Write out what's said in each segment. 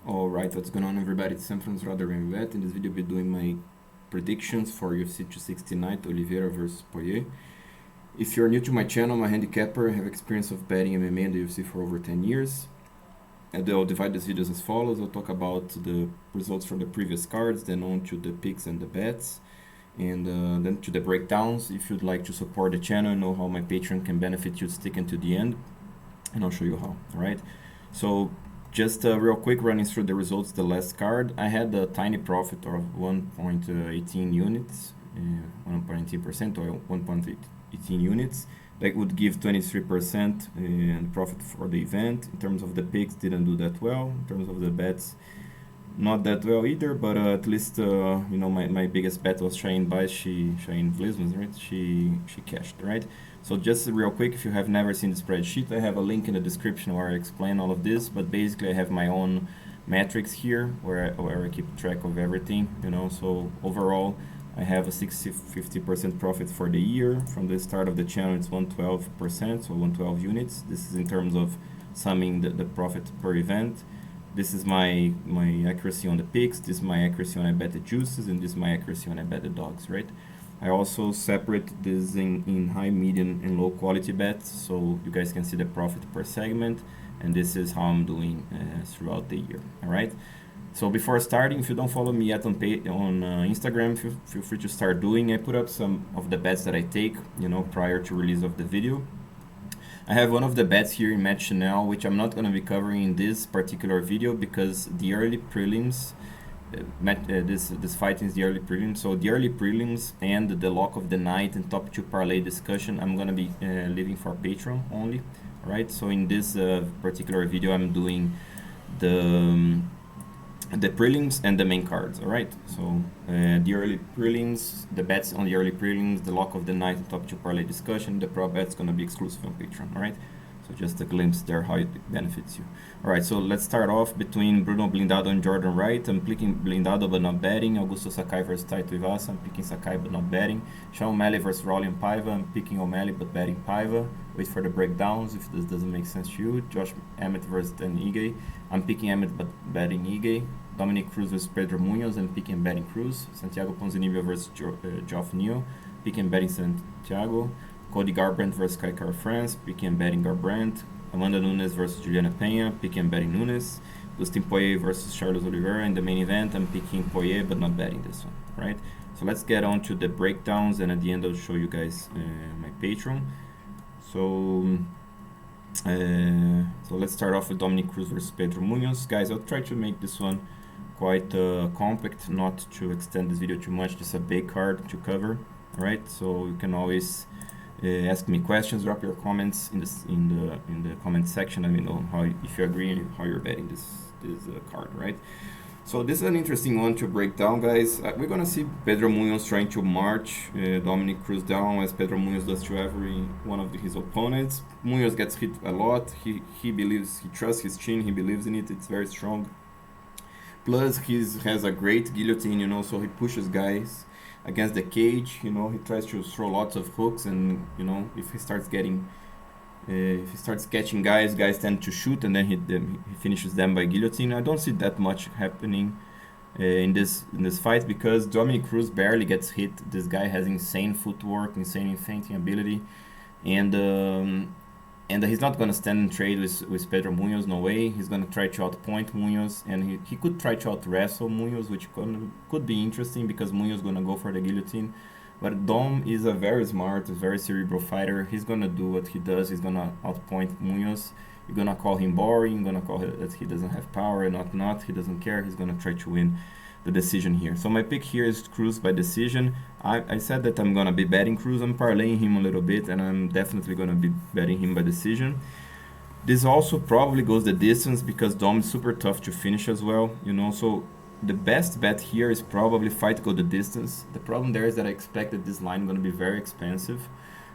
Alright, what's going on everybody? It's Sam from Rather Than Vet. In this video I'll be doing my predictions for UFC 269 Oliveira versus Poirier. If you're new to my channel, I'm a handicapper. I have experience of betting MMA and the UFC for over 10 years. And I'll divide this video as follows. I'll talk about the results from the previous cards, then on to the picks and the bets, and then to the breakdowns. If you'd like to support the channel and know how my Patreon can benefit you, stick until the end, and I'll show you how. Alright, so just real quick running through the results. The last card, I had a tiny profit of 1.18 units, 1.18% or 1.18 units. That would give 23% profit for the event. In terms of the picks, didn't do that well. In terms of the bets, not that well either, but at least you know, my biggest bet was Shane Vlismas, right? She cashed, right? So just real quick, if you have never seen the spreadsheet, I have a link in the description where I explain all of this, but basically I have my own metrics here where I keep track of everything, you know. So overall I have a 50% profit for the year. From the start of the channel it's 112%, so 112 units. This is in terms of summing the profit per event. This is my accuracy on the picks, this is my accuracy when I bet the juices, and this is my accuracy when I bet the dogs, right? I also separate this in high, medium, and low quality bets, so you guys can see the profit per segment, and this is how I'm doing throughout the year. All right. So before starting, if you don't follow me yet on Instagram, feel free to start doing. I put up some of the bets that I take, you know, prior to release of the video. I have one of the bets here in Match Neal, which I'm not going to be covering in this particular video because the early prelims. This fight is the early prelims, so the early prelims and the lock of the night and top 2 parlay discussion I'm gonna be leaving for Patreon only. Right, so in this particular video I'm doing the prelims and the main cards. All right, so the early prelims, the bets on the early prelims, the lock of the night and top 2 parlay discussion, the pro bet's gonna be exclusive on Patreon. All right, so just a glimpse there how it benefits you. Alright, so let's start off between Bruno Blindado and Jordan Wright. I'm picking Blindado but not betting. Augusto SAkai versus Tai Tuivasa. I'm picking Sakai but not betting. O'Malley versus Raulian Paiva. I'm picking O'Malley but betting Paiva. Wait for the breakdowns if this doesn't make sense to you. Emmett versus Dan Ige. I'm picking Emmett but betting Ige. Dominick Cruz versus Pedro Munhoz. I'm picking betting Cruz. Santiago Ponzinibbio versus Geoff Neal. Picking betting Santiago. COdy Garbrand versus Kai France, picking and betting Garbrand. Amanda Nunes versus Julianna Pena, picking and betting Nunes. Dustin POirier versus Oliveira. In the main event, I'm picking Poirier but not betting this one, right? So let's get on to the breakdowns, and at the end I'll show you guys my Patreon. So let's start off with Dominick Cruz versus Pedro Munhoz. Guys, I'll try to make this one quite compact, not to extend this video too much, just a big card to cover, alright? So you can always ask me questions, drop your comments in the comment section. Let me know if you agree and how you're betting this card, right? So this is an interesting one to break down, guys. We're gonna see Pedro Munhoz trying to march Dominick Cruz down, as Pedro Munhoz does to every one of his opponents. Munhoz gets hit a lot. He trusts his chin, he believes in it, it's very strong. Plus he has a great guillotine, you know, so he pushes guys against the cage, you know. He tries to throw lots of hooks, and you know, if he starts catching guys tend to shoot, and then he finishes them by guillotine. I don't see that much happening in this fight because Dominick Cruz barely gets hit. This guy has insane footwork, insane feinting ability, and he's not going to stand and trade with Pedro Munhoz, no way. He's going to try to outpoint Munhoz, and he could try to out-wrestle Munhoz, which could be interesting because Munhoz is going to go for the guillotine. But Dom is a very smart, very cerebral fighter. He's going to do what he does. He's going to outpoint Munhoz. You're going to call him boring. You're going to call it that he doesn't have power and not. He doesn't care. He's going to try to win the decision here. So my pick here is Cruz by decision. I said that I'm gonna be betting Cruz. I'm parlaying him a little bit, and I'm definitely gonna be betting him by decision. This also probably goes the distance because Dom is super tough to finish as well, you know. So the best bet here is probably fight go the distance. The problem there is that I expect that this line is gonna be very expensive.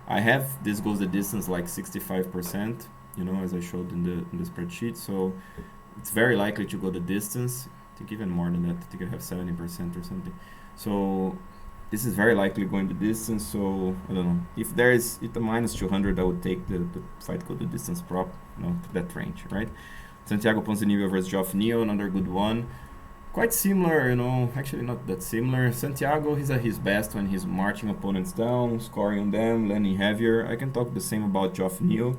I have this goes the distance like 65%, you know, as I showed in the spreadsheet. So it's very likely to go the distance. I think even more than that. I think I have 70% or something. So this is very likely going the distance. So I don't know, if there is a minus 200, I would take the fight go the distance prop, you know, to that range, right? Santiago Ponzinibbio versus Geoff Neal, another good one. Quite similar, you know, actually not that similar. Santiago, he's at his best when he's marching opponents down, scoring on them, landing heavier. I can talk the same about Geoff Neal,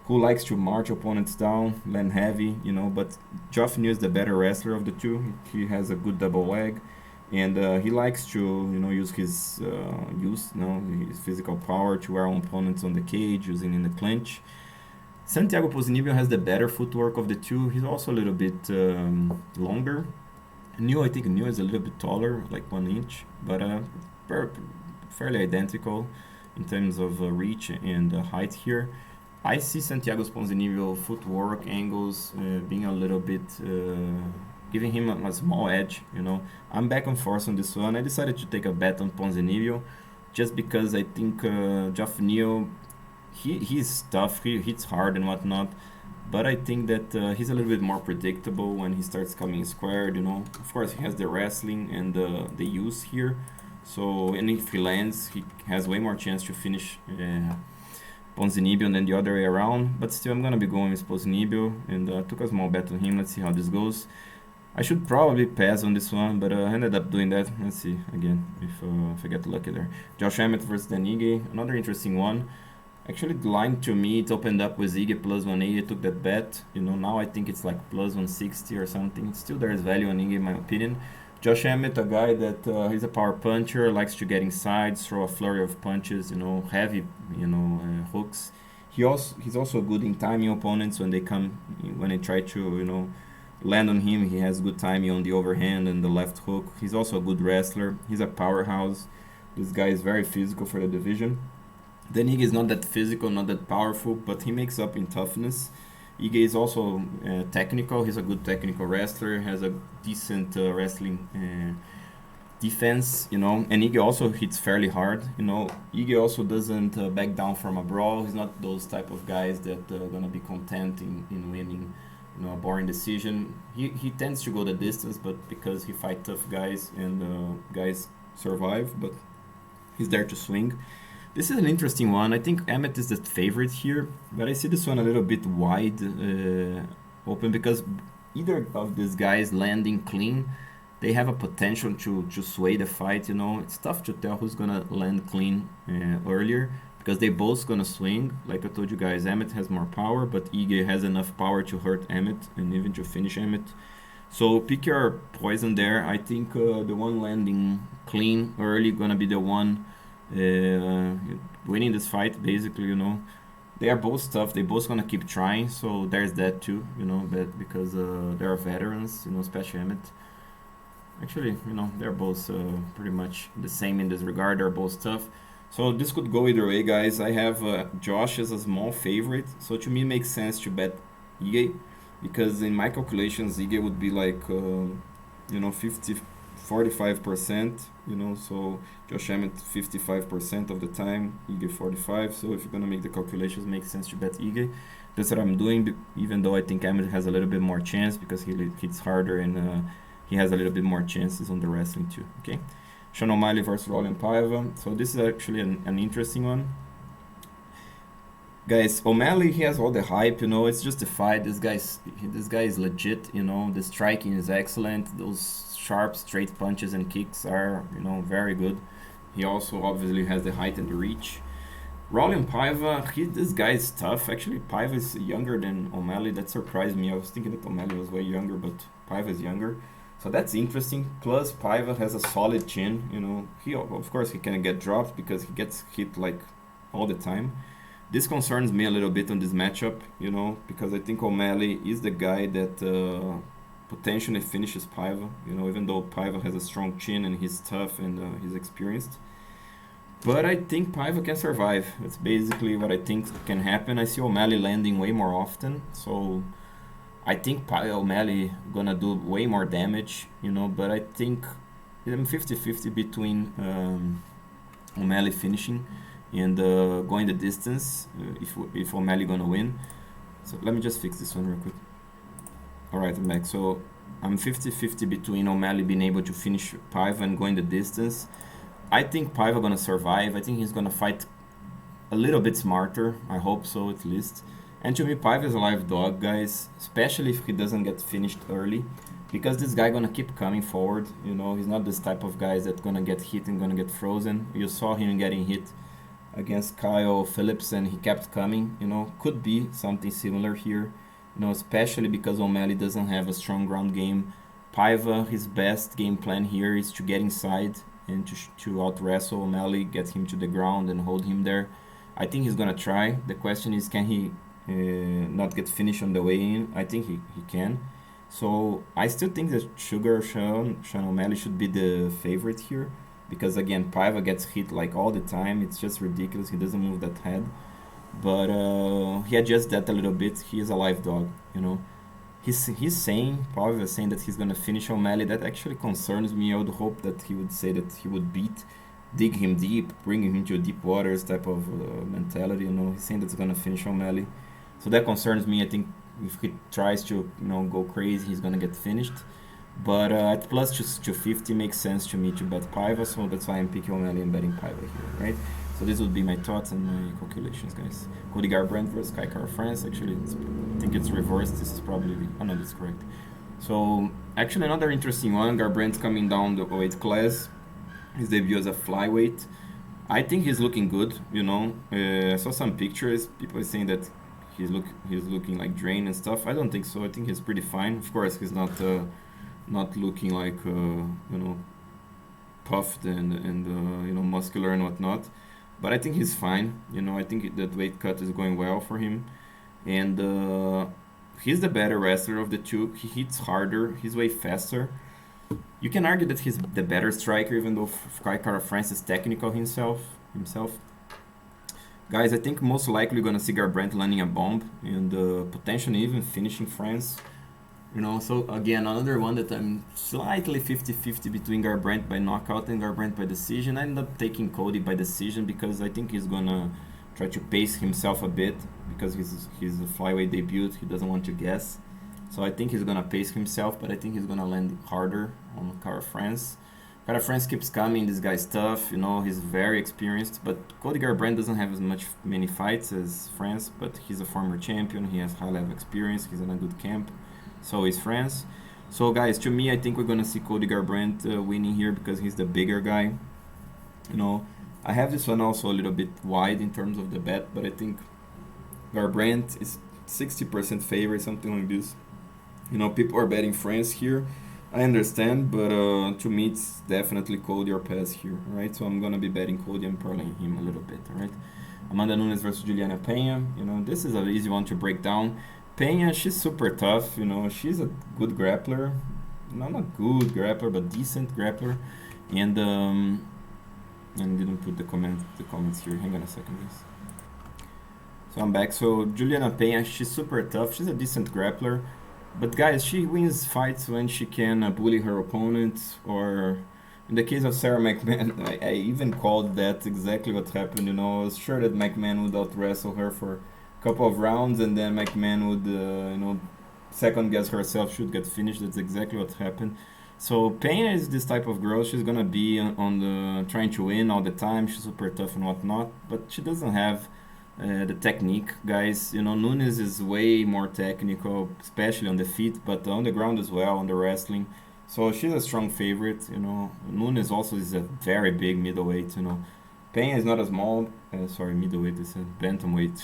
who likes to march opponents down, land heavy, you know, but Geoff Neal is the better wrestler of the two. He has a good double leg, and he likes to, you know, use his his physical power to wear on opponents on the cage, using in the clinch. Santiago Ponzinibbio has the better footwork of the two. He's also a little bit longer. I think Neal is a little bit taller, like 1 inch, but fairly identical in terms of reach and height here. I see Santiago Ponzinibbio footwork angles being a little bit, giving him a small edge, you know. I'm back and forth on this one. I decided to take a bet on Ponzinibbio just because I think Geoff Neal, he's tough, he hits hard and whatnot, but I think that he's a little bit more predictable when he starts coming squared, you know. Of course, he has the wrestling and the use here. So, and if he lands, he has way more chance to finish Ponzinibbio than the other way around. But still, I'm going to be going with Ponzinibbio, and took a small bet on him. Let's see how this goes. I should probably pass on this one, but I ended up doing that. Let's see, again, if I get lucky there. Josh Emmett versus Dan Ige, another interesting one. Actually, the line to me, it opened up with Ige plus 180. I took that bet. You know, now I think it's like plus 160 or something. Still, there is value on Ige, in my opinion. Josh Emmett, a guy that he's a power puncher, likes to get inside, throw a flurry of punches, you know, heavy, you know, hooks. He's also good in timing opponents when they try to, you know, land on him. He has good timing on the overhand and the left hook. He's also a good wrestler. He's a powerhouse. This guy is very physical for the division. Dan Ige is not that physical, not that powerful, but he makes up in toughness. Ige is also technical. He's a good technical wrestler, has a decent wrestling defense, you know, and Ige also hits fairly hard, you know. Ige also doesn't back down from a brawl. He's not those type of guys that are going to be content in winning, you know, a boring decision. He tends to go the distance, but because he fight tough guys and guys survive, but he's there to swing. This is an interesting one. I think Emmett is the favorite here, but I see this one a little bit wide open because either of these guys landing clean, they have a potential to sway the fight, you know. It's tough to tell who's going to land clean earlier because they both going to swing. Like I told you guys, Emmett has more power, but Ige has enough power to hurt Emmett and even to finish Emmett. So pick your poison there. I think the one landing clean early going to be the one winning this fight, basically, you know. They are both tough. They both gonna keep trying, so there's that too, you know, because they are veterans, you know, especially Emmett. Actually, you know, they're both pretty much the same in this regard. They're both tough. So this could go either way, guys. I have Josh as a small favorite, so to me it makes sense to bet Ige, because in my calculations, Ige would be like, you know, 45%, you know, so Josh Emmett 55% of the time, Ige 45. So if you're gonna make the calculations, it makes sense to bet Ige. That's what I'm doing, even though I think Emmett has a little bit more chance because he hits harder and he has a little bit more chances on the wrestling too. Okay, Sean O'Malley versus Raulian Paiva. So this is actually an interesting one. Guys, O'Malley, he has all the hype, you know, it's just a fight. This guy is legit, you know, the striking is excellent. Those sharp, straight punches and kicks are, you know, very good. He also obviously has the height and the reach. Raulian Paiva, this guy is tough. Actually, Paiva is younger than O'Malley. That surprised me. I was thinking that O'Malley was way younger, but Paiva is younger. So that's interesting. Plus, Paiva has a solid chin, you know. Of course, he can get dropped because he gets hit like all the time. This concerns me a little bit on this matchup, you know, because I think O'Malley is the guy that potentially finishes Paiva, you know, even though Paiva has a strong chin and he's tough and he's experienced. But I think Paiva can survive. That's basically what I think can happen. I see O'Malley landing way more often, so I think O'Malley gonna do way more damage, you know, but I think I'm 50-50 between O'Malley finishing and going the distance if O'Malley gonna win. So let me just fix this one real quick. Alright, I'm back. So I'm 50-50 between O'Malley being able to finish Paiva and going the distance. I think Paiva gonna survive. I think he's gonna fight a little bit smarter. I hope so, at least. And to me, Paiva is a live dog, guys, especially if he doesn't get finished early, because this guy gonna keep coming forward. You know, he's not this type of guy that's gonna get hit and gonna get frozen. You saw him getting hit against Kyle Phillips, and he kept coming. You know, could be something similar here. You know, especially because O'Malley doesn't have a strong ground game. Paiva, his best game plan here is to get inside and to out wrestle O'Malley, get him to the ground and hold him there. I think he's gonna try. The question is, can he not get finished on the way in? I think he can. So I still think that Sean O'Malley should be the favorite here, because again, Paiva gets hit like all the time. It's just ridiculous. He doesn't move that head, but he adjusts that a little bit. He is a live dog, you know. He's saying, Paiva is saying that he's gonna finish O'Malley. That actually concerns me. I would hope that he would say that he would dig him deep, bring him into deep waters type of mentality. You know, he's saying that he's gonna finish O'Malley. So that concerns me. I think if he tries to, you know, go crazy, he's gonna get finished. But at plus 250 makes sense to me to bet Paiva, so that's why I'm picking O'Malley and betting Paiva here, right? So this would be my thoughts and my calculations, guys. COdy Garbrand versus Kai Kara-France. Actually, I think it's reversed. This is probably... Oh, no, that's correct. So, actually, another interesting one. Garbrand's coming down the weight class. His debut as a flyweight. I think he's looking good, you know. I saw some pictures. People are saying that he's looking like drained and stuff. I don't think so. I think he's pretty fine. Of course, he's not looking like you know, puffed and you know, muscular and whatnot. But I think he's fine. You know, I think that weight cut is going well for him, and he's the better wrestler of the two. He hits harder. He's way faster. You can argue that he's the better striker, even though Kai Kara-France is technical himself. Guys, I think most likely gonna see Garbrand landing a bomb and potentially even finishing France. You know, so again, another one that I'm slightly 50-50 between Garbrand by knockout and Garbrand by decision. I end up taking COdy by decision because I think he's gonna try to pace himself a bit because he's a flyweight debut. He doesn't want to guess. So I think he's gonna pace himself, but I think he's gonna land harder on Kara-France. Kara-France keeps coming. This guy's tough, you know. He's very experienced, but COdy Garbrand doesn't have many fights as France, but he's a former champion. He has high level experience. He's in a good camp. So is France. So guys, to me, I think we're gonna see COdy Garbrand winning here because he's the bigger guy. You know, I have this one also a little bit wide in terms of the bet, but I think Garbrand is 60% favorite, something like this. You know, people are betting France here. I understand, but to me, it's definitely COdy or pass here, right? So I'm gonna be betting COdy and parlaying him a little bit, right? Amanda Nunes versus Julianna Pena. You know, this is an easy one to break down. Pena, she's super tough, you know, she's a good grappler. Not a good grappler, but decent grappler. And didn't put the comments here. Hang on a second, guys. So I'm back. So Julianna Pena, she's super tough. She's a decent grappler. But guys, she wins fights when she can bully her opponent, or in the case of Sarah McMahon, I even called that exactly what happened, you know. I was sure that McMahon would out-wrestle her for couple of rounds, and then McMahon would, you know, second guess herself, should get finished. That's exactly what happened. So Pena is this type of girl. She's gonna be on the trying to win all the time. She's super tough and whatnot, but she doesn't have the technique, guys. You know, Nunes is way more technical, especially on the feet, but on the ground as well, on the wrestling. So she's a strong favorite. You know, Nunes also is a very big middleweight. You know, Pena is not a small. Middleweight is a bantamweight.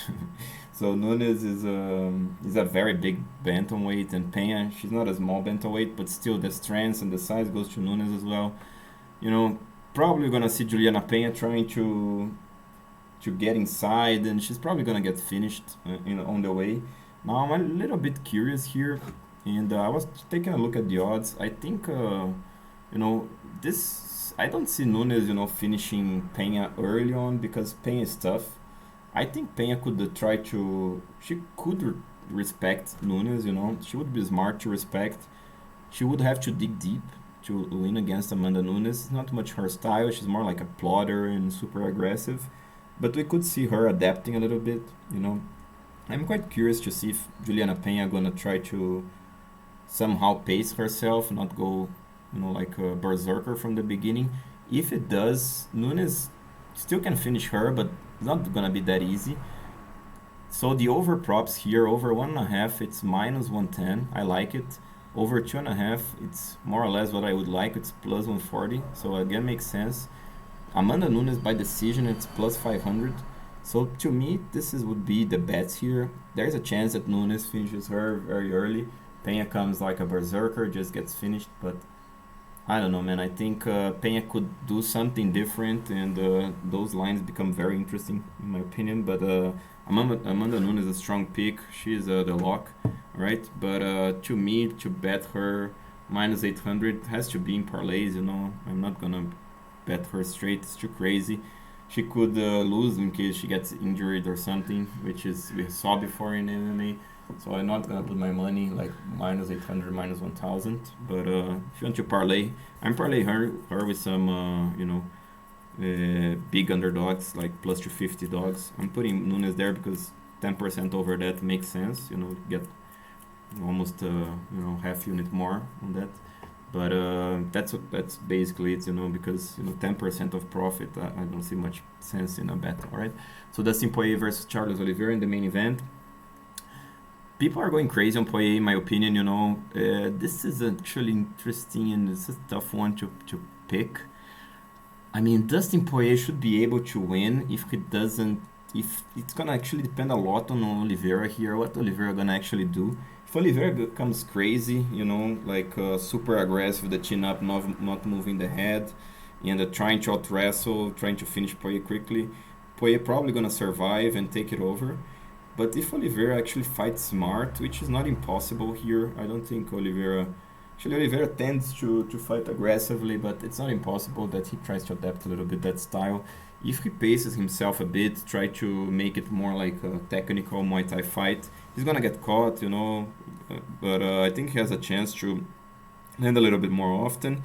So Nunes is a very big bantamweight, and Pena, she's not a small bantamweight, but still the strength and the size goes to Nunes as well. You know, probably gonna see Julianna Pena trying to get inside, and she's probably gonna get finished on the way. Now I'm a little bit curious here, and I was taking a look at the odds. I think you know, this, I don't see Nunes, you know, finishing Pena early on because Pena is tough. I think Pena could try to... She could respect Nunes, you know. She would be smart to respect. She would have to dig deep to win against Amanda Nunes. It's not much her style. She's more like a plotter and super aggressive. But we could see her adapting a little bit, you know. I'm quite curious to see if Julianna Pena gonna try to somehow pace herself, not go, you know, like a berserker from the beginning. If it does, Nunes still can finish her, but it's not gonna be that easy. So the over props here, over 1.5, it's minus 110. I like it. Over 2.5, it's more or less what I would like. It's plus 140. So again, makes sense. Amanda Nunes by decision, it's plus 500. So to me, would be the bets here. There's a chance that Nunes finishes her very early. Pena comes like a berserker, just gets finished. But I don't know, man. I think Pena could do something different, and those lines become very interesting, in my opinion. But Amanda Nunes is a strong pick. She's the lock, right? But to me, to bet her minus 800 has to be in parlays, I'm not gonna bet her straight. It's too crazy. She could lose in case she gets injured or something, which is we saw before in MMA. So I'm not gonna put my money like minus 800, minus 1000. But if you want to parlay, I'm parlay her with some big underdogs like plus 250 dogs. I'm putting Nunes there because 10% over that makes sense. Get almost half unit more on that. But that's basically it, because 10% of profit. I don't see much sense in a bet. All right. So Dustin Poirier versus Charles Oliveira in the main event. People are going crazy on Poirier, in my opinion. This is actually interesting and it's a tough one to pick. I mean, Dustin Poirier should be able to win. If he doesn't, if it's gonna actually depend a lot on Oliveira here. What Oliveira gonna actually do? If Oliveira becomes crazy, like super aggressive, the chin up, not moving the head, and trying to out wrestle, trying to finish Poirier quickly, Poirier probably gonna survive and take it over. But if Oliveira actually fights smart, which is not impossible here, I don't think Oliveira tends to fight aggressively, but it's not impossible that he tries to adapt a little bit that style. If he paces himself a bit, try to make it more like a technical Muay Thai fight, he's gonna get caught, but I think he has a chance to land a little bit more often.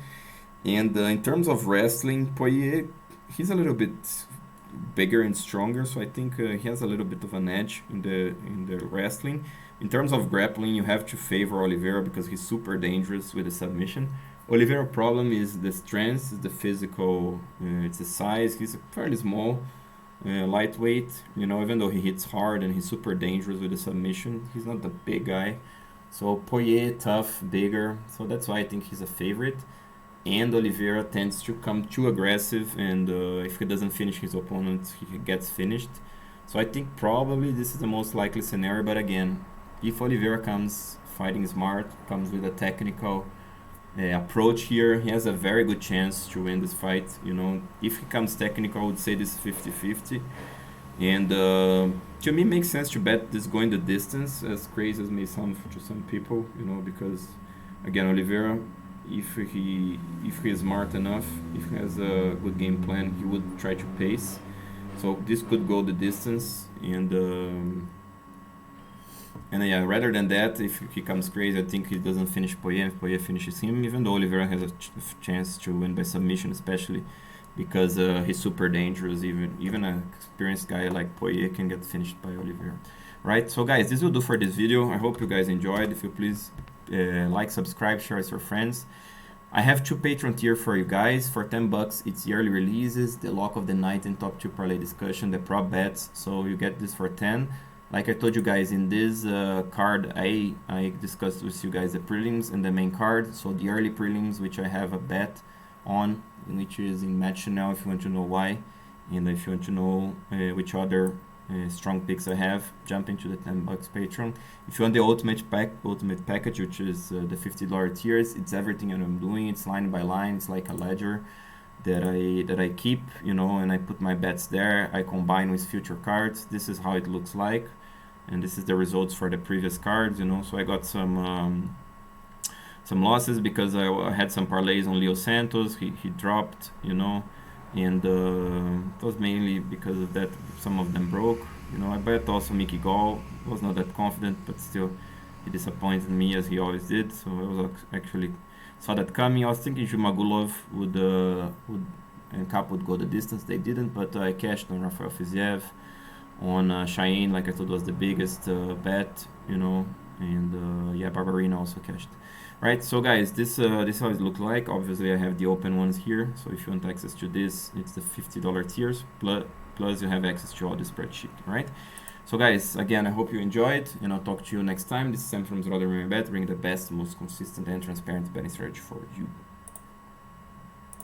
And in terms of wrestling, Poirier, he's a little bit bigger and stronger, so I think he has a little bit of an edge in the wrestling. In terms of grappling, you have to favor Oliveira because he's super dangerous with the submission. Oliveira's problem is the strength, the physical, it's the size. He's fairly small, lightweight, even though he hits hard and he's super dangerous with the submission. He's not the big guy. So Poirier, tough, bigger, so that's why I think he's a favorite. And Oliveira tends to come too aggressive, and if he doesn't finish his opponent, he gets finished. So I think probably this is the most likely scenario, but again, if Oliveira comes fighting smart, comes with a technical approach here, he has a very good chance to win this fight. If he comes technical, I would say this is 50-50. And to me, it makes sense to bet this going the distance, as crazy as may sound to some people, because again, Oliveira, if he is smart enough, if he has a good game plan, he would try to pace. So this could go the distance, and yeah, rather than that, if he comes crazy, I think he doesn't finish Poirier, and Poirier finishes him, even though Oliveira has a chance to win by submission, especially because he's super dangerous. Even an experienced guy like Poirier can get finished by Oliveira. Right, so guys, this will do for this video. I hope you guys enjoyed. If you please like, subscribe, share with your friends. I have 2 Patreon tiers for you guys. For $10, it's yearly releases, the lock of the night and top 2 parlay discussion, the prop bets. So you get this for 10. Like I told you guys, in this card, I discussed with you guys the prelims and the main card. So the early prelims, which I have a bet on, which is in Match Chanel, if you want to know why, and if you want to know which other strong picks I have, jump into the $10 Patreon. If you want the ultimate package, which is the $50 tiers, it's everything that I'm doing. It's line by line. It's like a ledger that I keep, and I put my bets there. I combine with future cards. This is how it looks like, and this is the results for the previous cards. So I got some losses because I had some parlays on Leo Santos. He dropped, and it was mainly because of that. Some of them broke. I bet also Mickey Gall. Was not that confident, but still he disappointed me as he always did. So I was actually saw that coming. I was thinking Jumagulov would and Cap would go the distance. They didn't, but I cashed on Rafael Fiziev, on Cheyenne, like I thought was the biggest bet, and yeah, Barbarina also cashed. Right, so guys, this how it looks like. Obviously, I have the open ones here. So if you want access to this, it's the $50 tiers plus you have access to all the spreadsheet. Right. So guys, again, I hope you enjoyed, and I'll talk to you next time. This is Sam from Rotterdam Bet, bringing the best, most consistent and transparent betting strategy for you.